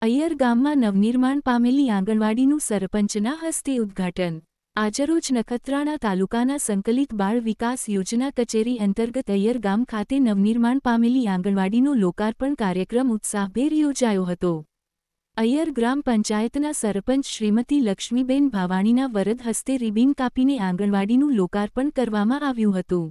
અય્યર ગામમાં નવનિર્માણ પામેલી આંગણવાડીનું સરપંચના હસ્તે ઉદ્ઘાટન। આજરોજ નખત્રાણા તાલુકાના સંકલિત બાળ વિકાસ યોજના કચેરી અંતર્ગત અય્યર ગામ ખાતે નવનિર્માણ પામેલી આંગણવાડીનો લોકાર્પણ કાર્યક્રમ ઉત્સાહભેર યોજાયો હતો। અય્યર ગ્રામ પંચાયતના સરપંચ શ્રીમતી લક્ષ્મીબેન ભાવાણીના વરદ હસ્તે રિબીન કાપીને આંગણવાડીનું લોકાર્પણ કરવામાં આવ્યું હતું।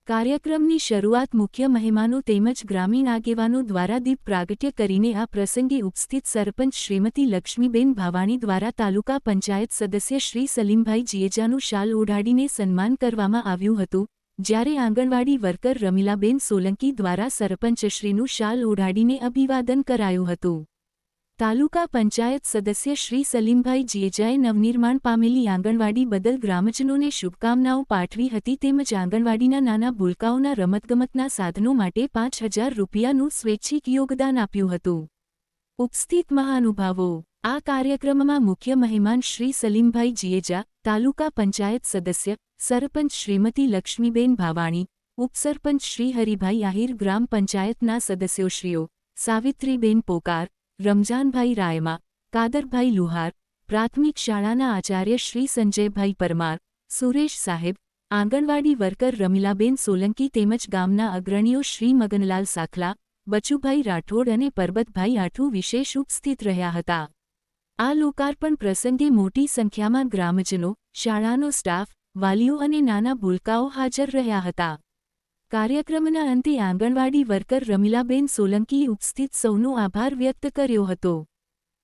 કાર્યક્રમની શરૂઆત મુખ્ય મહેમાનો તેમજ ગ્રામીણ આગેવાનો દ્વારા દીપ પ્રાગટ્ય કરીને આ પ્રસંગે ઉપસ્થિત સરપંચ શ્રીમતી લક્ષ્મીબેન ભાવાણી દ્વારા તાલુકા પંચાયત સદસ્ય શ્રી સલીમભાઈ જીએજાનું શાલ ઓઢાડીને સન્માન કરવામાં આવ્યું હતું, જ્યારે આંગણવાડી વર્કર રમીલાબેન સોલંકી દ્વારા સરપંચશ્રીનું શાલ ઓઢાડીને અભિવાદન કરાયું હતું। તાલુકા પંચાયત સદસ્ય શ્રી સલીમભાઈ જીએજાએ નવનિર્માણ પામેલી આંગણવાડી બદલ ગ્રામજનોને શુભકામનાઓ પાઠવી હતી તેમજ આંગણવાડીના નાના ભૂલકાઓના રમતગમતના સાધનો માટે 5,000 રૂપિયાનું સ્વૈચ્છિક યોગદાન આપ્યું હતું। ઉપસ્થિત મહાનુભાવો, આ કાર્યક્રમમાં મુખ્ય મહેમાન શ્રી સલીમભાઈ જીએજા, તાલુકા પંચાયત સદસ્ય, સરપંચ શ્રીમતી લક્ષ્મીબેન ભાવાણી, ઉપસરપંચ શ્રી હરિભાઈ આહિર, ગ્રામ પંચાયતના સદસ્યોશ્રીઓ સાવિત્રીબેન પોકાર, રમજાનભાઈ રાયમા, કાદરભાઈ લુહાર, પ્રાથમિક શાળાના આચાર્ય શ્રી સંજયભાઈ પરમાર, સુરેશ સાહેબ, આંગણવાડી વર્કર રમીલાબેન સોલંકી તેમજ ગામના અગ્રણીઓ શ્રી મગનલાલ સાખલા, બચુભાઈ રાઠોડ અને પરબતભાઈ આઠુ વિશેષ ઉપસ્થિત રહ્યા હતા। આ લોકાર્પણ પ્રસંગે મોટી સંખ્યામાં ગ્રામજનો, શાળાનો સ્ટાફ, વાલીઓ અને નાના ભૂલકાઓ હાજર રહ્યા હતા। કાર્યક્રમના અંતે આંગણવાડી વર્કર રમીલાબેન સોલંકીએ ઉપસ્થિત સૌનો આભાર વ્યક્ત કર્યો હતો।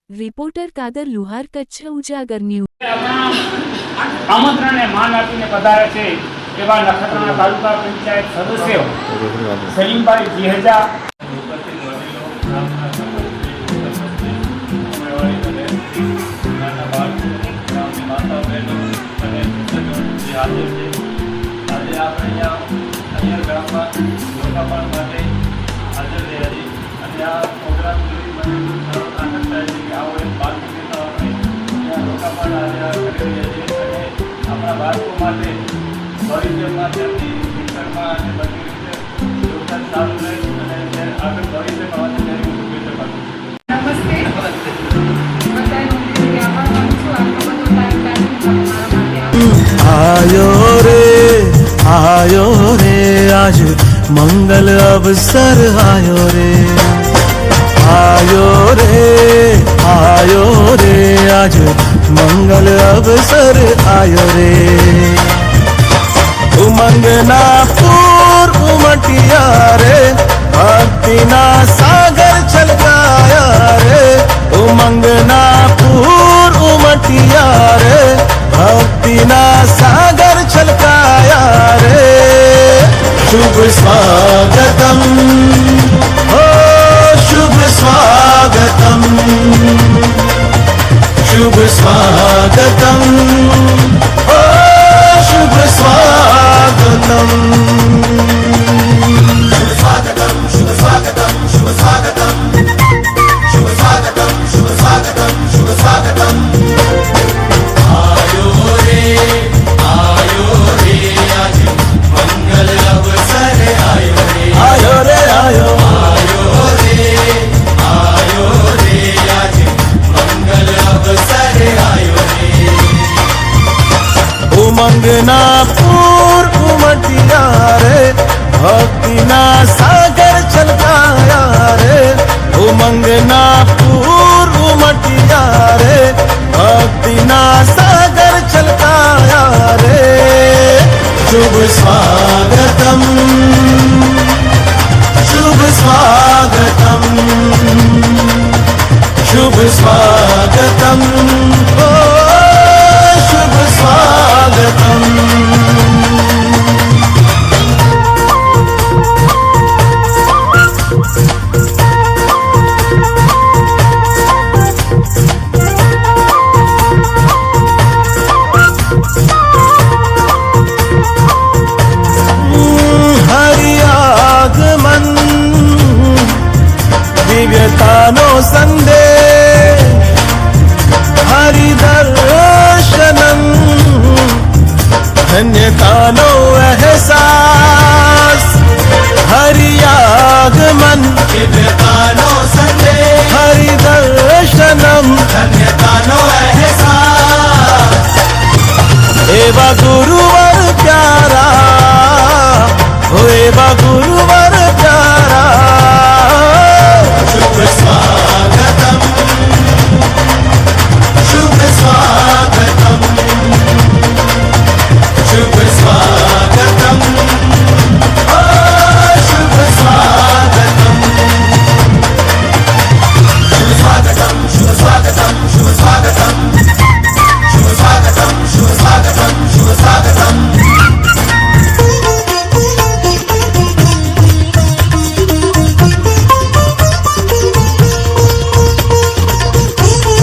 રિપોર્ટર કાદર લુહાર, કચ્છ ઉજાગર ન્યૂઝ। આમંત્રણને માન આપીને પધારે છે એવા નખત્રાણા તાલુકા પંચાયત સદસ્યો સલીમભાઈ જીએજા, અય્યર ગામમાં લોકાર્પણ માટે હાજર રહ્યા છે અને આ પ્રોગ્રામ જોઈ મને ખૂબ આનંદ થાય છે કે આવો એક બાળકો આપણે ત્યાં લોકાર્પણ આજે કરી રહ્યા છીએ અને આપણા બાળકો માટે ભવિષ્યમાં તેમની શિક્ષણમાં અને બધી રીતે યોગદાન સારું રહે અને આગળ ભવિષ્યમાં વધે તેની હું શુભેચ્છા પાઠવું છું। आयो रे आज मंगल अवसर आयो रे, आयो रे आज मंगल अवसर आयो रे। उमंगना पूर उमटिया रे, भक्तिना सागर छलकाया रे। उमंगना पूर उमटिया रे, भक्तिना सागर छलकाया रे। शुभ स्वागतम, ओ शुभ स्वागतम, शुभ स्वागतम, ओ शुभ स्वागतम, शुभ स्वागतम, शुभ स्वागतम, शुभ स्वागतम, शुभ स्वागतम, शुभ स्वागतम, शुभ स्वागतम। आयो रे आज मंगल अवसर आयो रे, आयो रे आयो, आयो रे आज मंगल अवसर आयो रे। उमंगना पूर उमटिया रे, भक्तिना सागर छलकाया रे। उमंगना पूर उमटिया रे, भक्तिना सागर छलकाया रे। शुभ स्वागतम।